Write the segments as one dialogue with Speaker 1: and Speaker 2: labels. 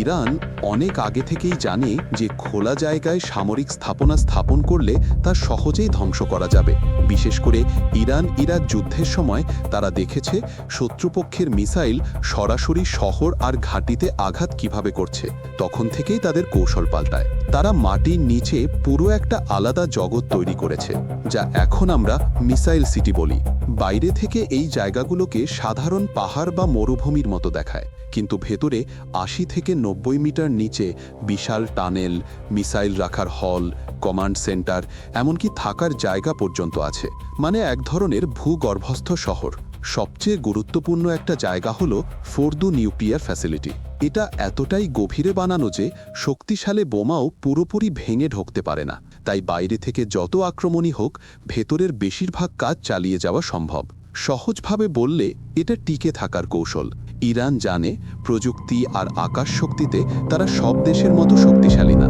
Speaker 1: Iran অনেক আগে থেকেই জানে যে খোলা জায়গায় সামরিক স্থাপনা স্থাপন করলে তা সহজেই ধ্বংস করা যাবে। বিশেষ করে ইরান ইরাক যুদ্ধের সময় তারা দেখেছে শত্রুপক্ষের মিসাইল সরাসরি শহর আর ঘাঁটিতে আঘাত কিভাবে করছে। তখন থেকেই তাদের কৌশল পাল্টায়। তারা মাটির নিচে পুরো একটা আলাদা জগৎ তৈরি করেছে, যা এখন আমরা মিসাইল সিটি বলি। বাইরে থেকে এই জায়গাগুলোকে সাধারণ পাহাড় বা মরুভূমির মতো দেখায়, কিন্তু ভেতরে ৮০ থেকে ৯০ মিটার নিচে বিশাল টানেল, মিসাইল রাখার হল, কমান্ড সেন্টার, এমনকি থাকার জায়গা পর্যন্ত আছে। মানে এক ধরনের ভূগর্ভস্থ শহর। সবচেয়ে গুরুত্বপূর্ণ একটা জায়গা হলো ফোর্দু নিউক্লিয়ার ফ্যাসিলিটি। এটা এতটাই গভীরে বানানো যে শক্তিশালী বোমাও পুরোপুরি ভেঙে ঢুকতে পারে না। তাই বাইরে থেকে যত আক্রমণই হোক, ভেতরের বেশিরভাগ কাজ চালিয়ে যাওয়া সম্ভব। সহজভাবে বললে এটা টিকে থাকার কৌশল। ইরান জানে প্রযুক্তি আর আকাশ শক্তিতে তারা সব দেশের মতো শক্তিশালী না।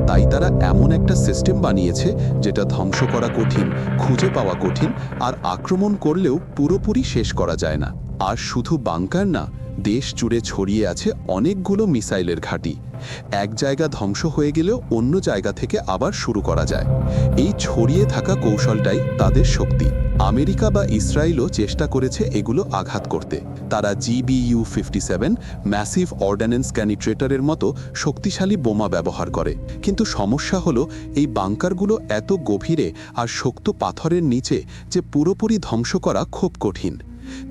Speaker 1: তাই তারা এমন একটা সিস্টেম বানিয়েছে যেটা ধ্বংস করা কঠিন, খুঁজে পাওয়া কঠিন, আর আক্রমণ করলেও পুরোপুরি শেষ করা যায় না। আর শুধু বাংকার না, দেশ জুড়ে ছড়িয়ে আছে অনেকগুলো মিসাইলের ঘাঁটি। এক জায়গা ধ্বংস হয়ে গেলেও অন্য জায়গা থেকে আবার শুরু করা যায়। এই ছড়িয়ে থাকা কৌশলটাই তাদের শক্তি। আমেরিকা বা ইসরায়েলও চেষ্টা করেছে এগুলো আঘাত করতে। তারা GBU-57 ম্যাসিভ অর্ডন্যান্স ক্যানিট্রেটরের মতো শক্তিশালী বোমা ব্যবহার করে। কিন্তু সমস্যা হলো এই বাংকারগুলো এত গভীরে আর শক্ত পাথরের নিচে যে পুরোপুরি ধ্বংস করা খুব কঠিন।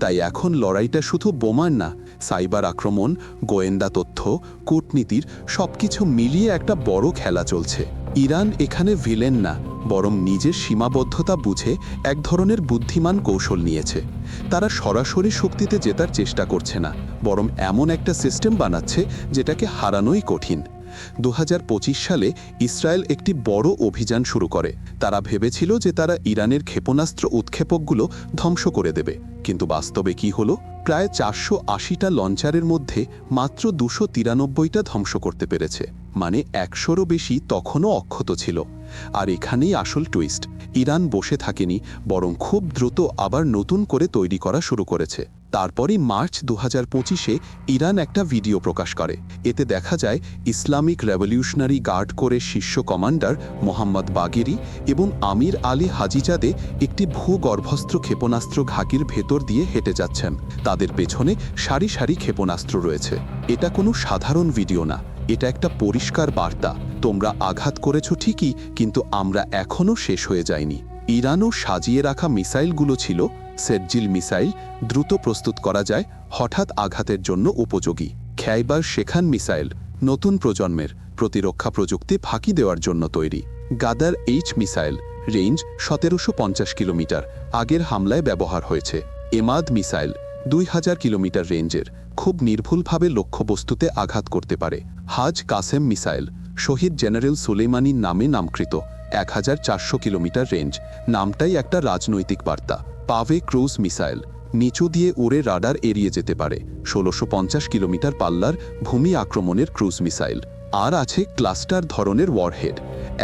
Speaker 1: তাই এখন লড়াইটা শুধু বোমার না, সাইবার আক্রমণ, গোয়েন্দা তথ্য, কূটনীতির সবকিছু মিলিয়ে একটা বড় খেলা চলছে। ইরান এখানে ভিলেন না, বরং নিজের সীমাবদ্ধতা বুঝে এক ধরনের বুদ্ধিমান কৌশল নিয়েছে। তারা সরাসরি শক্তিতে জেতার চেষ্টা করছে না, বরং এমন একটা সিস্টেম বানাচ্ছে যেটাকে হারানোই কঠিন। ২০২৫ সালে ইসরায়েল একটি বড় অভিযান শুরু করে। তারা ভেবেছিল যে তারা ইরানের ক্ষেপণাস্ত্র উৎক্ষেপকগুলো ধ্বংস করে দেবে, কিন্তু বাস্তবে কি হলো? প্রায় ৪৮০টা লঞ্চারের মধ্যে মাত্র ২৯৩টা ধ্বংস করতে পেরেছে। মানে ১০০রও বেশি তখনও অক্ষত ছিল। আর এখানেই আসল টুইস্ট। ইরান বসে থাকেনি, বরং খুব দ্রুত আবার নতুন করে তৈরি করা শুরু করেছে। তারপরই মার্চ ২০২৫-এ ইরান একটা ভিডিও প্রকাশ করে। এতে দেখা যায় ইসলামিক রেভলিউশনারি গার্ড কোরের শীর্ষ কমান্ডার মোহাম্মদ বাগেরি এবং আমির আলী হাজিজাদে একটি ভূগর্ভস্থ ক্ষেপণাস্ত্র ঘাঁটির ভেতর দিয়ে হেঁটে যাচ্ছেন। তাদের পেছনে সারি সারি ক্ষেপণাস্ত্র রয়েছে। এটা কোনো সাধারণ ভিডিও না, এটা একটা পরিষ্কার বার্তা। তোমরা আঘাত করেছো ঠিকই, কিন্তু আমরা এখনও শেষ হয়ে যাইনি। ইরানও সাজিয়ে রাখা মিসাইলগুলো ছিল সেরজিল মিসাইল, দ্রুত প্রস্তুত করা যায়, হঠাৎ আঘাতের জন্য উপযোগী। খ্যাইবার শেখান মিসাইল, নতুন প্রজন্মের প্রতিরক্ষা প্রযুক্তি ফাঁকি দেওয়ার জন্য তৈরি। গাদার এইচ মিসাইল, রেঞ্জ ১৭৫০ কিলোমিটার, আগের হামলায় ব্যবহার হয়েছে। এমাদ মিসাইল ২০০০ কিলোমিটার রেঞ্জের, খুব নির্ভুলভাবে লক্ষ্যবস্তুতে আঘাত করতে পারে। হাজ কাসেম মিসাইল, শহীদ জেনারেল সুলেইমানির নামে নামকৃত, ১৪০০ কিলোমিটার রেঞ্জ, নামটাই একটা রাজনৈতিক বার্তা। পাভে ক্রুজ মিসাইল, নিচু দিয়ে উড়ে রাডার এড়িয়ে যেতে পারে, ১৬৫০ কিলোমিটার পাল্লার ভূমি আক্রমণের ক্রুজ মিসাইল। আর আছে ক্লাস্টার ধরনের ওয়ারহেড।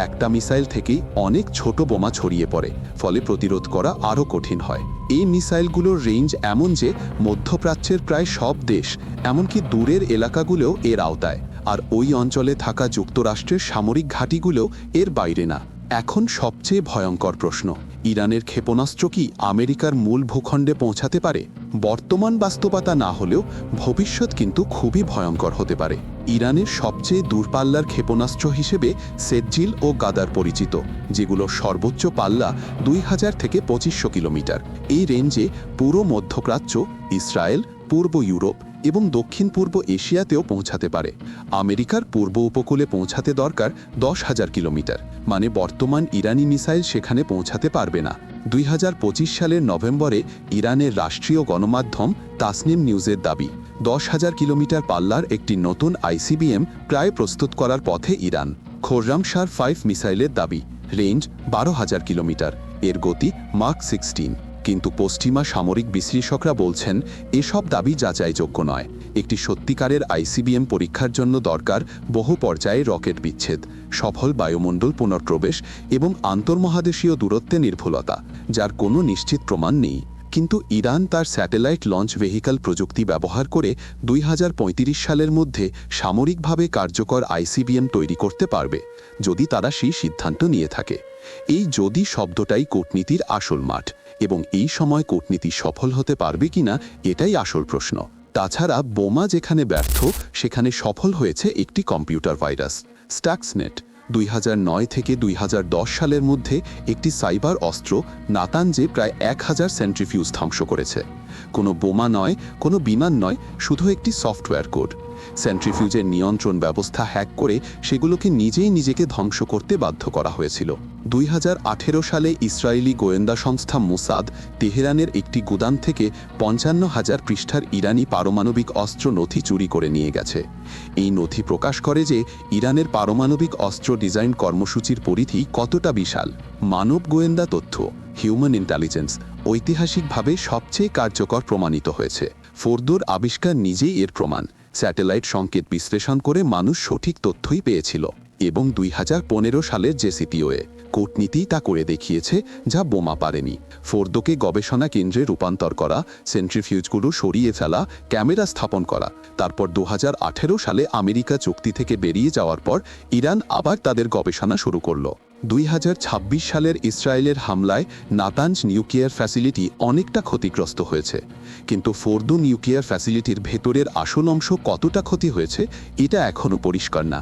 Speaker 1: একটা মিসাইল থেকেই অনেক ছোট বোমা ছড়িয়ে পড়ে, ফলে প্রতিরোধ করা আরও কঠিন হয়। এই মিসাইলগুলোর রেঞ্জ এমন যে মধ্যপ্রাচ্যের প্রায় সব দেশ, এমনকি দূরের এলাকাগুলোও এর আওতায়। আর ওই অঞ্চলে থাকা যুক্তরাষ্ট্রের সামরিক ঘাঁটিগুলোও এর বাইরে না। এখন সবচেয়ে ভয়ঙ্কর প্রশ্ন, ইরানের ক্ষেপণাস্ত্র কি আমেরিকার মূল ভূখণ্ডে পৌঁছাতে পারে? বর্তমান বাস্তবতা না হলেও ভবিষ্যৎ কিন্তু খুবই ভয়ঙ্কর হতে পারে। ইরানের সবচেয়ে দূরপাল্লার ক্ষেপণাস্ত্র হিসেবে সেরজিল ও গাদার পরিচিত, যেগুলো সর্বোচ্চ পাল্লা ২০০০ থেকে ২৫০০ কিলোমিটার। এই রেঞ্জে পুরো মধ্যপ্রাচ্য, ইসরায়েল, পূর্ব ইউরোপ এবং দক্ষিণ পূর্ব এশিয়াতেও পৌঁছাতে পারে। আমেরিকার পূর্ব উপকূলে পৌঁছাতে দরকার ১০,০০০ কিলোমিটার, মানে বর্তমান ইরানি মিসাইল সেখানে পৌঁছাতে পারবে না। ২০২৫ সালের নভেম্বরে ইরানের রাষ্ট্রীয় গণমাধ্যম তাসনিম নিউজের দাবি, ১০,০০০ কিলোমিটার পাল্লার একটি নতুন ICBM প্রায় প্রস্তুত করার পথে ইরান। খোররামশার 5 মিসাইলের দাবি, রেঞ্জ ১২,০০০ কিলোমিটার, এর গতি মাক 16। কিন্তু পশ্চিমা সামরিক বিশ্লেষকরা বলছেন এসব দাবি যাচাইযোগ্য নয়। একটি সত্যিকারের ICBM পরীক্ষার জন্য দরকার বহু পর্যায়ে রকেট বিচ্ছেদ, সফল বায়ুমণ্ডল পুনঃপ্রবেশ এবং আন্তর্মহাদেশীয় দূরত্বে নির্ভুলতা, যার কোনো নিশ্চিত প্রমাণ নেই। কিন্তু ইরান তার স্যাটেলাইট লঞ্চ ভেহিকল প্রযুক্তি ব্যবহার করে 2035 সালের মধ্যে সামরিকভাবে কার্যকর আইসিবিএম তৈরি করতে পারবে, যদি তারা সেই সিদ্ধান্ত নিয়ে থাকে। এই যদি শব্দটাই কূটনীতির আসল মাঠ, এবং এই সময় কূটনীতি সফল হতে পারবে কিনা এটাই আসল প্রশ্ন। তাছাড়া বোমা যেখানে ব্যর্থ, সেখানে সফল হয়েছে একটি কম্পিউটার ভাইরাস, স্টাক্সনেট। 2009 থেকে 2010 সালের মধ্যে একটি সাইবার অস্ত্র নাতানজে প্রায় 1000 সেন্ট্রিফিউজ ধ্বংস করেছে। কোনো বোমা নয়, কোনো বিমান নয়, শুধু একটি সফটওয়্যার কোড। সেন্ট্রিফিউজের নিয়ন্ত্রণ ব্যবস্থা হ্যাক করে সেগুলোকে নিজেকে ধ্বংস করতে বাধ্য করা হয়েছিল। 2018 সালে ইসরায়েলি গোয়েন্দা সংস্থা মোসাদ তেহরানের একটি গুদাম থেকে 55,000 পৃষ্ঠার ইরানি পারমাণবিক অস্ত্র নথি চুরি করে নিয়ে গেছে। এই নথি প্রকাশ করে যে ইরানের পারমাণবিক অস্ত্র ডিজাইন কর্মসূচির পরিধি কতটা বিশাল। মানব গোয়েন্দা তথ্য, হিউম্যান ইন্টেলিজেন্স, ঐতিহাসিকভাবে সবচেয়ে কার্যকর প্রমাণিত হয়েছে। ফোর্দোর আবিষ্কার নিজেই এর প্রমাণ। স্যাটেলাইট সংকেত বিশ্লেষণ করে মানুষ সঠিক তথ্যই পেয়েছিল, এবং 2015 সালের জেসিপিওএ কূটনীতি তা করে দেখিয়েছে, যা বোমা পারেনি। ফোর্দোকে গবেষণা কেন্দ্রে রূপান্তর করা, সেন্ট্রিফিউজগুলো সরিয়ে ফেলা, ক্যামেরা স্থাপন করা। তারপর 2018 সালে আমেরিকা চুক্তি থেকে বেরিয়ে যাওয়ার পর ইরান আবার তাদের গবেষণা শুরু করল। 2026 সালের ইসরায়েলের হামলায় নাতানজ নিউক্লিয়ার ফ্যাসিলিটি অনেকটা ক্ষতিগ্রস্ত হয়েছে, কিন্তু ফোর্দো নিউক্লিয়ার ফ্যাসিলিটির ভেতরের আসল অংশ কতটা ক্ষতি হয়েছে এটা এখনও পরিষ্কার না।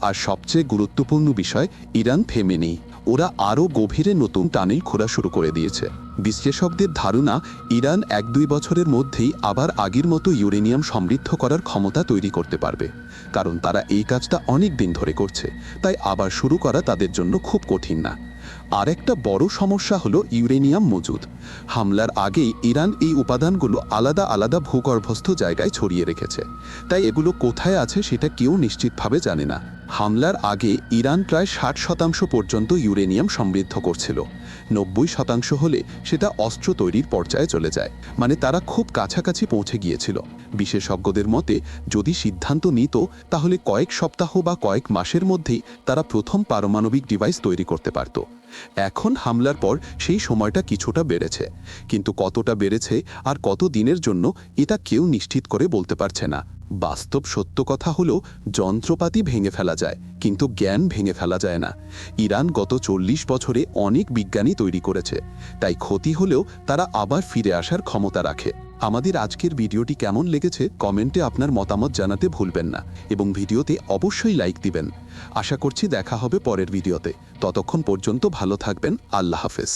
Speaker 1: আর সবচেয়ে গুরুত্বপূর্ণ বিষয়, ইরান থেমে নেই। ওরা আরও গভীরে নতুন টানেল খোঁড়া শুরু করে দিয়েছে। বিশ্লেষকদের ধারণা, ইরান 1-2 বছরের মধ্যেই আবার আগের মতো ইউরেনিয়াম সমৃদ্ধ করার ক্ষমতা তৈরি করতে পারবে, কারণ তারা এই কাজটা অনেক দিন ধরে করছে। তাই আবার শুরু করা তাদের জন্য খুব কঠিন না। আর একটা বড় সমস্যা হলো ইউরেনিয়াম মজুদ। হামলার আগেই ইরান এই উপাদানগুলো আলাদা আলাদা ভূগর্ভস্থ জায়গায় ছড়িয়ে রেখেছে, তাই এগুলো কোথায় আছে সেটা কেউ নিশ্চিতভাবে জানে না। হামলার আগে ইরান প্রায় 60% পর্যন্ত ইউরেনিয়াম সমৃদ্ধ করছিল। 90% হলে সেটা অস্ত্র তৈরির পর্যায়ে চলে যায়, মানে তারা খুব কাছাকাছি পৌঁছে গিয়েছিল। বিশেষজ্ঞদের মতে, যদি সিদ্ধান্ত নিত তাহলে কয়েক সপ্তাহ বা কয়েক মাসের মধ্যেই তারা প্রথম পারমাণবিক ডিভাইস তৈরি করতে পারত। এখন হামলার পর সেই সময়টা কিছুটা বেড়েছে, কিন্তু কতটা বেড়েছে আর কত দিনের জন্য এটা কেউ নিশ্চিত করে বলতে পারছে না। বাস্তব সত্য কথা হলো, যন্ত্রপাতি ভেঙে ফেলা যায়, কিন্তু জ্ঞান ভেঙে ফেলা যায় না। ইরান গত 40 বছরে অনেক বিজ্ঞানী তৈরি করেছে, তাই ক্ষতি হলেও তারা আবার ফিরে আসার ক্ষমতা রাখে। আমাদের আজকের ভিডিওটি কেমন লেগেছে কমেন্টে আপনার মতামত জানাতে ভুলবেন না, এবং ভিডিওতে অবশ্যই লাইক দিবেন। আশা করছি দেখা হবে পরের ভিডিওতে। ততক্ষণ পর্যন্ত ভালো থাকবেন। আল্লাহ হাফেজ।